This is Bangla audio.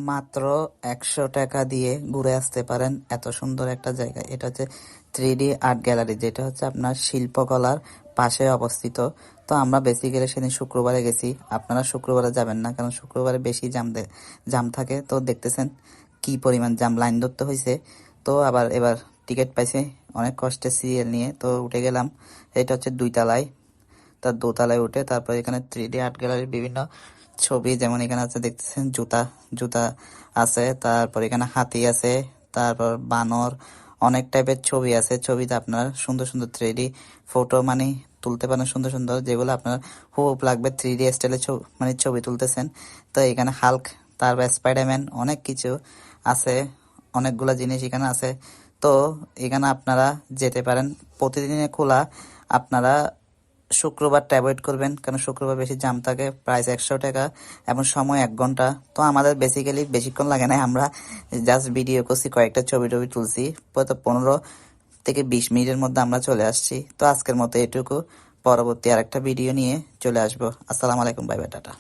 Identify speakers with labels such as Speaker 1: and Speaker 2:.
Speaker 1: মাত্র 100 টাকা দিয়ে ঘুরে আসতে পারেন এত সুন্দর একটা জায়গা। এটা হচ্ছে 3D আর্ট গ্যালারি, যেটা হচ্ছে আপনার শিল্পকলার পাশে অবস্থিত। তো আমরা বেসিক্যালি সেদিন শুক্রবারে গেছি। আপনারা শুক্রবারে যাবেন না, কারণ শুক্রবারে বেশি জাম থাকে। তো দেখতেছেন কি পরিমাণ জাম, লাইন ধরতে হয়েছে। তো আবার এবার টিকিট পাইছে অনেক কষ্টে সিরিয়াল নিয়ে, তো উঠে গেলাম। এটা হচ্ছে 2 তলায়, তার দোতলায় উঠে তারপর এখানে 3D আর্ট গ্যালারির বিভিন্ন ছবি, যেমন এখানে আছে দেখতেছেন জুতা জুতা আছে, তারপর এখানে হাতি আছে, তারপর বানর, অনেক টাইপের ছবি আছে। ছবিতে আপনার সুন্দর সুন্দর 3D ফটো মানে তুলতে পারেন, সুন্দর সুন্দর, যেগুলো আপনার হুবহু লাগবে 3D স্টাইলে মানে ছবি তুলতেছেন। তো এখানে হাল্ক, তারপর স্পাইডারম্যান, অনেক কিছু আছে, অনেকগুলা জিনিস এখানে আছে। তো এখানে আপনারা যেতে পারেন, প্রতিদিনে খোলা। আপনারা শুক্রবারটা অ্যাভয়েড করবেন, কারণ শুক্রবার বেশি জাম থাকে। প্রাইস 100 টাকা এবং সময় 1 ঘন্টা। তো আমাদের বেসিক্যালি বেশিক্ষণ লাগে না, আমরা জাস্ট ভিডিও করছি, কয়েকটা ছবি টবি তুলছি, হয়তো 15 থেকে 20 মিনিটের মধ্যে আমরা চলে আসছি। তো আজকের মতো এটুকু, পরবর্তী আরেকটা ভিডিও নিয়ে চলে আসবো। আসসালামু আলাইকুম, বাই বাই, টাটা।